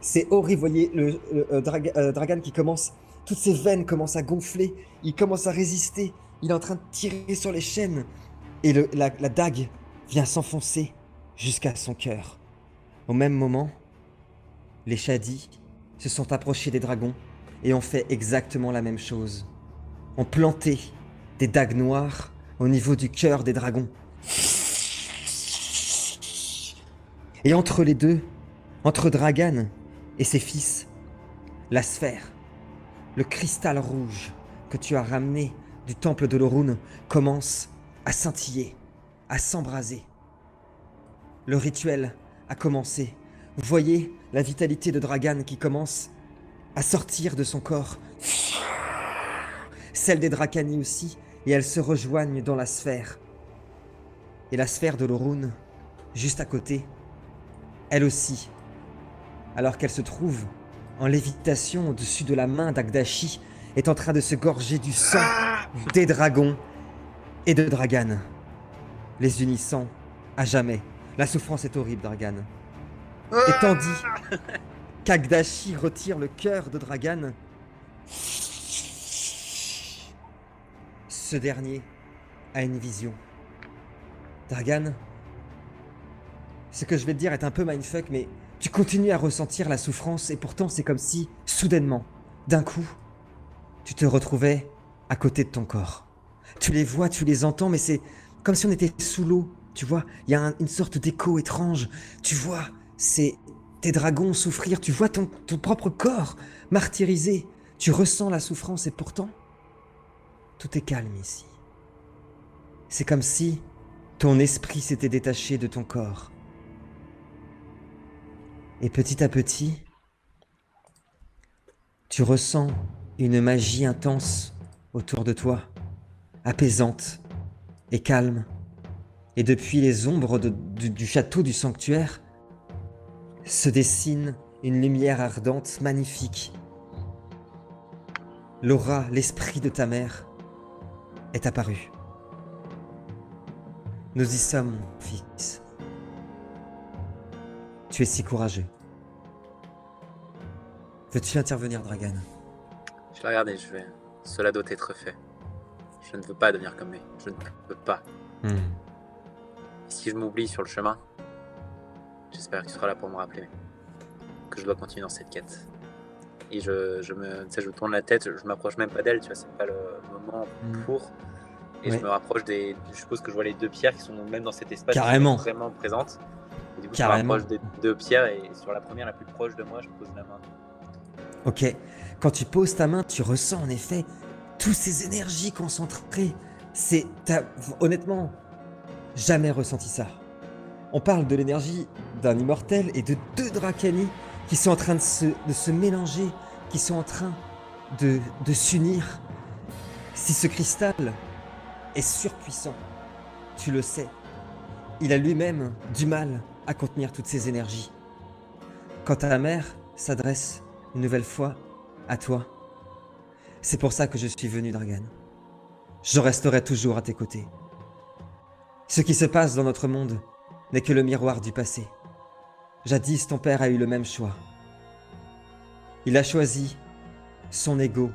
C'est horrible, vous voyez Dragan qui commence, toutes ses veines commencent à gonfler, il commence à résister, il est en train de tirer sur les chaînes, et la dague vient s'enfoncer jusqu'à son cœur. Au même moment, les Shadi se sont approchés des dragons et ont fait exactement la même chose. Ont planté des dagues noires au niveau du cœur des dragons. Et entre les deux, entre Dragan et ses fils, la sphère, le cristal rouge que tu as ramené du temple de Lorun commence à scintiller, à s'embraser. Le rituel a commencé. Vous voyez la vitalité de Dragan qui commence à sortir de son corps. Celle des Drakani aussi, et elles se rejoignent dans la sphère. Et la sphère de Lorun, juste à côté, elle aussi, alors qu'elle se trouve en lévitation au-dessus de la main d'Agdashi, est en train de se gorger du sang des dragons et de Dragan, les unissant à jamais. La souffrance est horrible, Dragan. Et tandis qu'Agdashi retire le cœur de Dragan, ce dernier a une vision. Dragan, ce que je vais te dire est un peu mindfuck, mais tu continues à ressentir la souffrance et pourtant c'est comme si, soudainement, d'un coup, tu te retrouvais à côté de ton corps. Tu les vois, tu les entends, mais c'est comme si on était sous l'eau, tu vois. Il y a une sorte d'écho étrange. Tu vois, c'est tes dragons souffrir, tu vois ton propre corps martyrisé. Tu ressens la souffrance et pourtant, tout est calme ici. C'est comme si ton esprit s'était détaché de ton corps. Et petit à petit, tu ressens une magie intense autour de toi, apaisante et calme. Et depuis les ombres du château du sanctuaire, se dessine une lumière ardente, magnifique. L'aura, l'esprit de ta mère est apparu. Nous y sommes, mon fils. Tu es si courageux. Veux-tu intervenir, Dragan? Je l'ai regardé, je vais. Cela doit être fait. Je ne veux pas devenir comme lui. Je ne peux pas. Si je m'oublie sur le chemin, j'espère que tu seras là pour me rappeler que je dois continuer dans cette quête. Et je tourne la tête, je m'approche même pas d'elle, tu vois, c'est pas le moment pour. Et Ouais. je me rapproche des. Je suppose que je vois les deux pierres qui sont même dans cet espace Carrément. qui sont vraiment présentes. Et du coup, Carrément. je me rapproche des deux pierres et sur la première, la plus proche de moi, je pose la main. Ok, quand tu poses ta main, tu ressens en effet toutes ces énergies concentrées. T'as honnêtement jamais ressenti ça. On parle de l'énergie d'un immortel et de deux Dracani qui sont en train de se mélanger, qui sont en train de s'unir. Si ce cristal est surpuissant, tu le sais, il a lui-même du mal à contenir toutes ces énergies. Quand ta mère s'adresse une nouvelle fois à toi, c'est pour ça que je suis venu, Dragan. Je resterai toujours à tes côtés. Ce qui se passe dans notre monde n'est que le miroir du passé. Jadis, ton père a eu le même choix. Il a choisi son ego,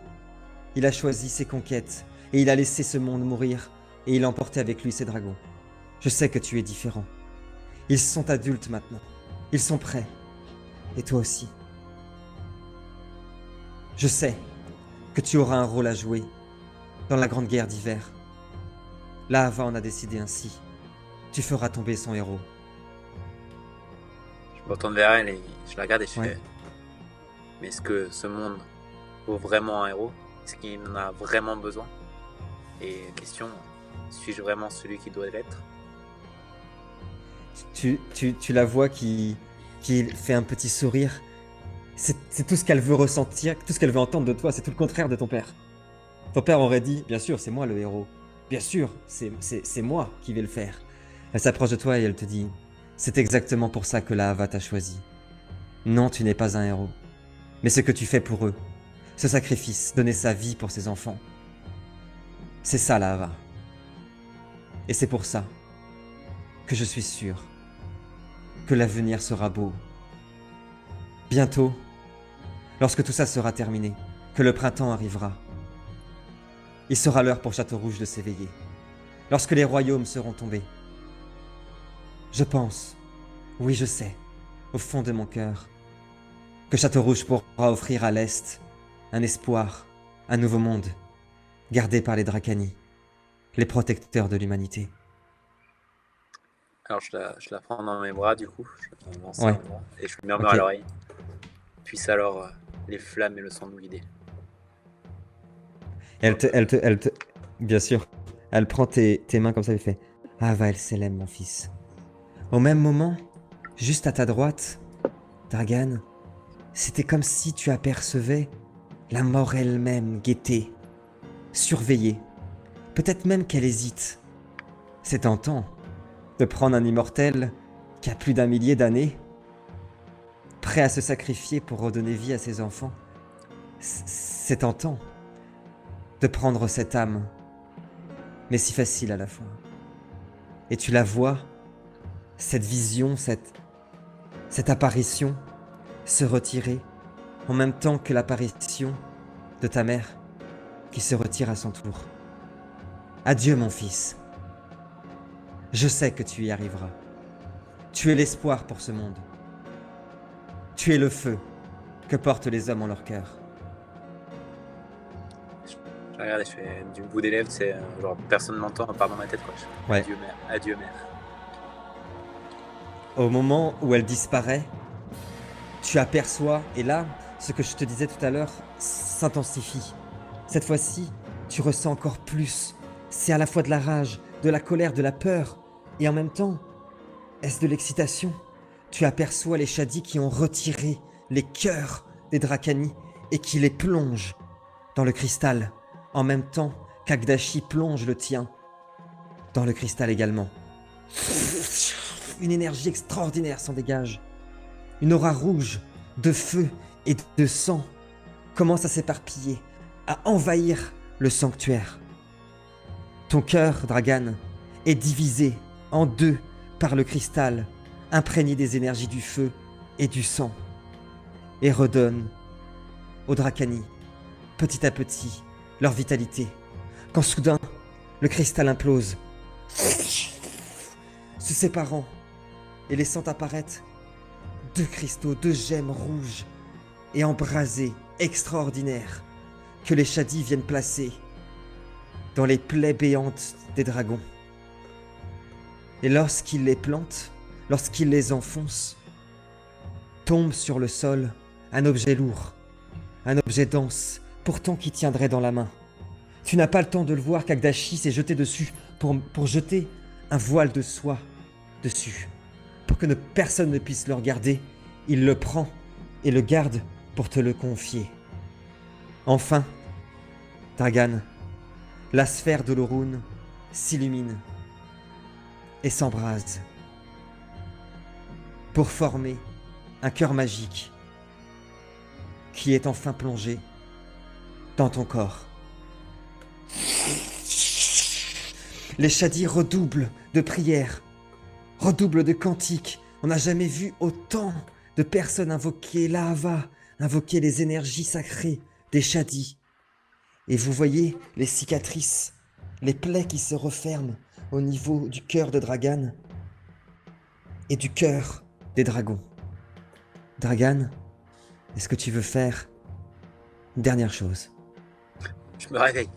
il a choisi ses conquêtes, et il a laissé ce monde mourir, et il a emporté avec lui ses dragons. Je sais que tu es différent. Ils sont adultes maintenant. Ils sont prêts. Et toi aussi. Je sais que tu auras un rôle à jouer dans la grande guerre d'hiver. Lahava en a décidé ainsi. Tu feras tomber son héros. Je me retourne vers elle et je la regarde et je Ouais. fais. Mais est-ce que ce monde vaut vraiment un héros? Est-ce qu'il en a vraiment besoin? Et question, suis-je vraiment celui qui doit l'être? Tu la vois qui fait un petit sourire. C'est tout ce qu'elle veut ressentir, tout ce qu'elle veut entendre de toi. C'est tout le contraire de ton père. Ton père aurait dit, bien sûr, c'est moi le héros. Bien sûr, c'est moi qui vais le faire. Elle s'approche de toi et elle te dit, c'est exactement pour ça que Lahava t'a choisi. Non, tu n'es pas un héros. Mais ce que tu fais pour eux, ce sacrifice, donner sa vie pour ses enfants, c'est ça Lahava. Et c'est pour ça que je suis sûr que l'avenir sera beau. Bientôt, lorsque tout ça sera terminé, que le printemps arrivera, il sera l'heure pour Château-Rouge de s'éveiller. Lorsque les royaumes seront tombés, je pense, oui je sais, au fond de mon cœur, que Château-Rouge pourra offrir à l'Est un espoir, un nouveau monde, gardé par les Dracani, les protecteurs de l'humanité. Alors je la prends dans mes bras du coup, je lance Ouais. et je lui murmure Ok. à l'oreille. Puisse alors les flammes et le sang nous guider. Elle te, bien sûr, elle prend tes mains comme ça et fait « Ava El Selem, mon fils ». Au même moment, juste à ta droite, Dragan, c'était comme si tu apercevais la mort elle-même guetter, surveiller. Peut-être même qu'elle hésite. C'est tentant de prendre un immortel qui a plus d'1 millier d'années, prêt à se sacrifier pour redonner vie à ses enfants. C'est tentant. de prendre cette âme, mais si facile à la fois. Et tu la vois, cette vision, cette apparition, se retirer en même temps que l'apparition de ta mère qui se retire à son tour. Adieu mon fils. Je sais que tu y arriveras. Tu es l'espoir pour ce monde. Tu es le feu que portent les hommes en leur cœur. Je regarde, je fais du bout des lèvres, c'est genre personne m'entend, à part dans ma tête, quoi. Je fais, Ouais. adieu mère, adieu mère. Au moment où elle disparaît, tu aperçois, et là, ce que je te disais tout à l'heure s'intensifie. Cette fois-ci, tu ressens encore plus. C'est à la fois de la rage, de la colère, de la peur, et en même temps, est-ce de l'excitation? Tu aperçois les Shadis qui ont retiré les cœurs des Dracani et qui les plongent dans le cristal, en même temps qu'Agdashi plonge le tien dans le cristal également. Une énergie extraordinaire s'en dégage. Une aura rouge de feu et de sang commence à s'éparpiller, à envahir le sanctuaire. Ton cœur, Dragan, est divisé en deux par le cristal, imprégné des énergies du feu et du sang, et redonne aux Dracani, petit à petit, leur vitalité, quand soudain, le cristal implose, se séparant et laissant apparaître deux cristaux, deux gemmes rouges et embrasées, extraordinaires, que les Shadis viennent placer dans les plaies béantes des dragons. Et lorsqu'ils les plantent, lorsqu'ils les enfoncent, tombe sur le sol un objet lourd, un objet dense, pourtant qui tiendrait dans la main. Tu n'as pas le temps de le voir qu'Agdashi s'est jeté dessus pour jeter un voile de soie dessus. Pour que personne ne puisse le regarder, il le prend et le garde pour te le confier. Enfin, Dragan, la sphère de l'Orun s'illumine et s'embrase pour former un cœur magique qui est enfin plongé dans ton corps. Les Shadis redoublent de prières, redoublent de cantiques. On n'a jamais vu autant de personnes invoquer l'Ahava, invoquer les énergies sacrées des Shadis. Et vous voyez les cicatrices, les plaies qui se referment au niveau du cœur de Dragan et du cœur des dragons. Dragan, est-ce que tu veux faire une dernière chose? Je me réveille.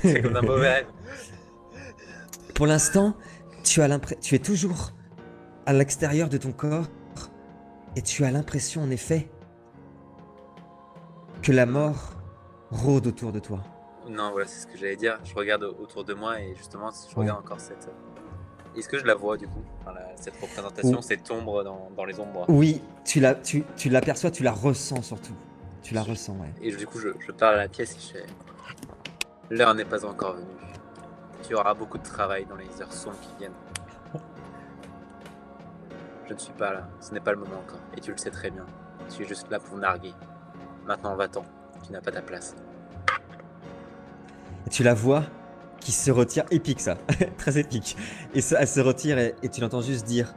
C'est comme un mauvais rêve. Pour l'instant, tu es toujours à l'extérieur de ton corps et tu as l'impression en effet que la mort rôde autour de toi. Non, voilà, c'est ce que j'allais dire. Je regarde autour de moi et justement, je regarde encore cette. Est-ce que je la vois du coup, cette représentation, cette ombre dans les ombres? Oui, tu l'aperçois, tu la ressens surtout. Tu la ressens, ouais. Et du coup, je parle à la pièce et je fais. L'heure n'est pas encore venue. Tu auras beaucoup de travail dans les heures sombres qui viennent. Je ne suis pas là, ce n'est pas le moment encore. Et tu le sais très bien. Je suis juste là pour narguer. Maintenant, va-t'en. Tu n'as pas ta place. Et tu la vois qui se retire, épique ça, très épique. Et elle se retire et tu l'entends juste dire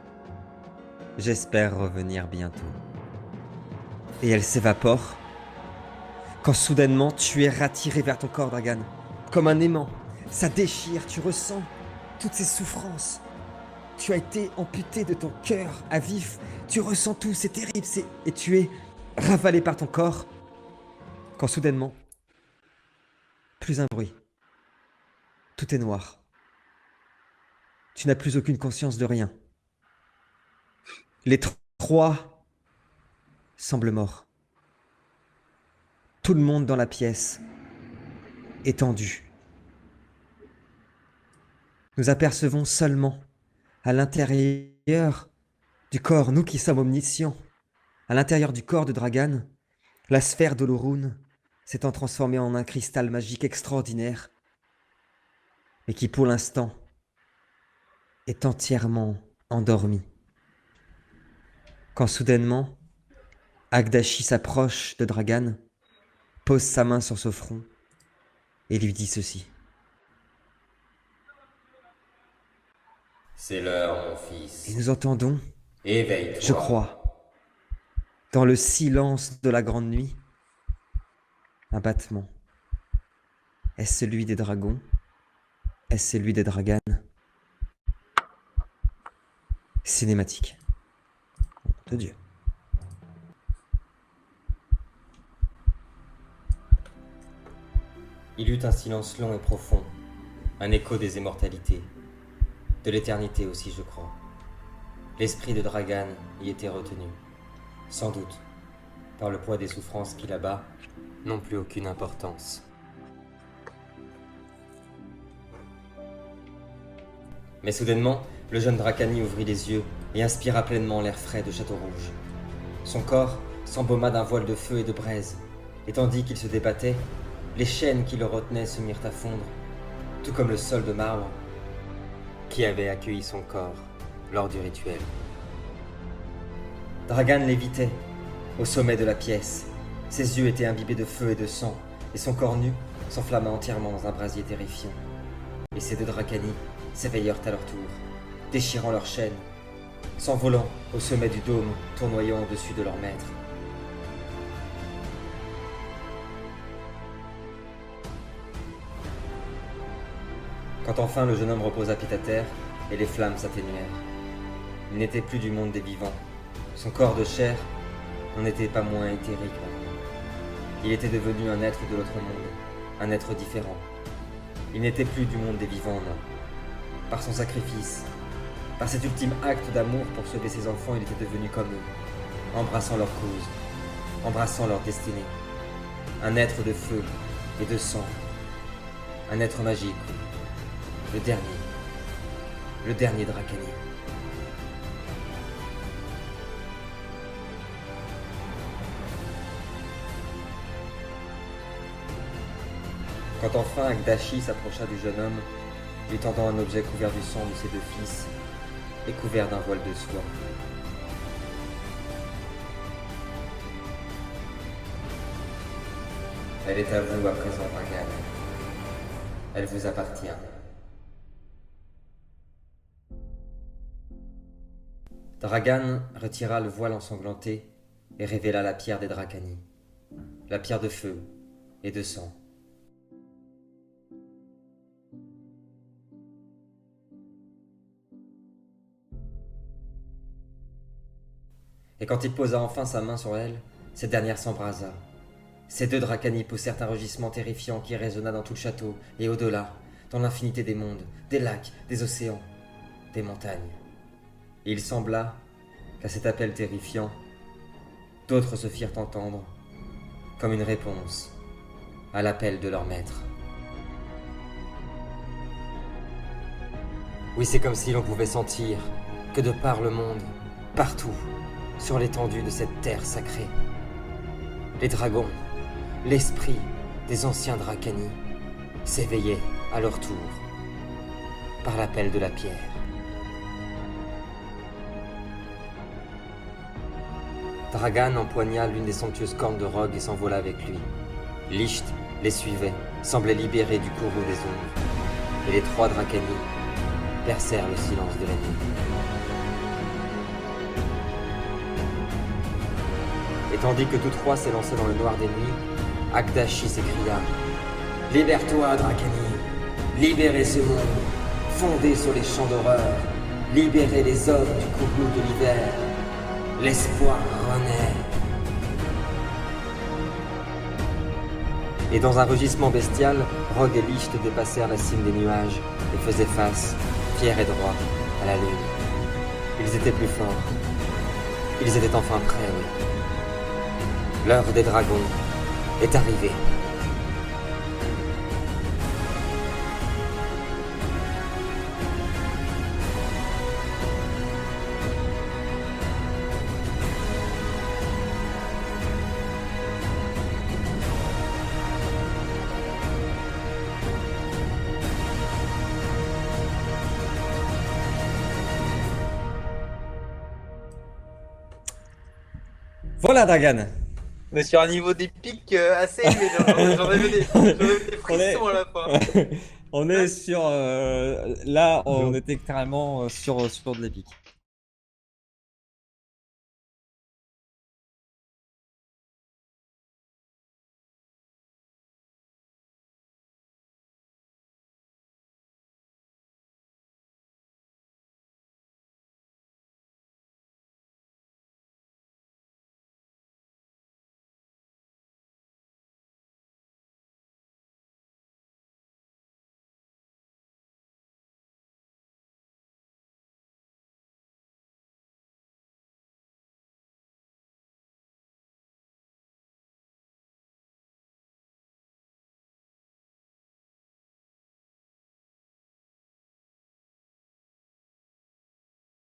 « J'espère revenir bientôt ». Et elle s'évapore quand soudainement tu es rattiré vers ton corps, Dragan, comme un aimant. Ça déchire, tu ressens toutes ces souffrances. Tu as été amputé de ton cœur à vif. Tu ressens tout, c'est terrible. Et tu es ravalé par ton corps quand soudainement, plus un bruit. Tout est noir. Tu n'as plus aucune conscience de rien. Les trois semblent morts. Tout le monde dans la pièce est tendu. Nous apercevons seulement à l'intérieur du corps, nous qui sommes omniscients, à l'intérieur du corps de Dragan, la sphère de l'Orun s'étant transformée en un cristal magique extraordinaire, mais qui pour l'instant est entièrement endormi. Quand soudainement, Agdashi s'approche de Dragan, pose sa main sur son front et lui dit ceci. C'est l'heure, mon fils. Et nous entendons, Éveille-toi. je crois, dans le silence de la grande nuit, un battement. Est-ce celui des dragons? Est-ce celui des draganes? Cinématique. De Dieu. Il eut un silence long et profond, un écho des immortalités, de l'éternité aussi, je crois. L'esprit de Dragan y était retenu, sans doute, par le poids des souffrances qui là-bas n'ont plus aucune importance. Mais soudainement, le jeune Dracani ouvrit les yeux et inspira pleinement l'air frais de Château-Rouge. Son corps s'embauma d'un voile de feu et de braise, et tandis qu'il se débattait, les chaînes qui le retenaient se mirent à fondre, tout comme le sol de marbre qui avait accueilli son corps lors du rituel. Dragan lévitait au sommet de la pièce. Ses yeux étaient imbibés de feu et de sang, et son corps nu s'enflamma entièrement dans un brasier terrifiant. Et ces deux Dracani s'éveillèrent à leur tour, déchirant leurs chaînes, s'envolant au sommet du dôme, tournoyant au-dessus de leur maître. Quand enfin le jeune homme reposa pied à terre, et les flammes s'atténuèrent. Il n'était plus du monde des vivants. Son corps de chair n'en était pas moins éthérique maintenant. Il était devenu un être de l'autre monde, un être différent. Il n'était plus du monde des vivants, non. Par son sacrifice, par cet ultime acte d'amour pour sauver ses enfants, il était devenu comme eux, embrassant leur cause, embrassant leur destinée. Un être de feu et de sang, un être magique, le dernier Dracani. Quand enfin Agdashi s'approcha du jeune homme, lui tendant un objet couvert du sang de ses deux fils et couvert d'un voile de soie. Elle est à vous à présent, Dragan. Elle vous appartient. Dragan retira le voile ensanglanté et révéla la pierre des Dracani, la pierre de feu et de sang. Et quand il posa enfin sa main sur elle, cette dernière s'embrasa. Ces deux Dracani poussèrent un rugissement terrifiant qui résonna dans tout le château et au-delà, dans l'infinité des mondes, des lacs, des océans, des montagnes. Et il sembla qu'à cet appel terrifiant, d'autres se firent entendre comme une réponse à l'appel de leur maître. Oui, c'est comme si l'on pouvait sentir que de par le monde, partout, sur l'étendue de cette terre sacrée, les dragons, l'esprit des anciens Dracani s'éveillaient à leur tour par l'appel de la pierre. Dragan empoigna l'une des somptueuses cornes de Rogue et s'envola avec lui. Licht les suivait, semblait libéré du courroux des ombres, et les trois Dracani percèrent le silence de la nuit. Et tandis que tous trois s'élançaient dans le noir des nuits, Agdashi s'écria « Libère-toi, Dracani! Libérez ce monde! Fondez sur les champs d'horreur! Libérez les hommes du courroux de l'hiver! L'espoir renaît! » Et dans un rugissement bestial, Rogue et Licht dépassèrent la cime des nuages et faisaient face, fiers et droits, à la lune. Ils étaient plus forts. Ils étaient enfin prêts, oui. L'heure des dragons est arrivée. Voilà, Dragan. On est sur un niveau d'épique assez élevé. J'en avais des frissons à la fin. On est sur. Là, on était clairement sur de l'épique.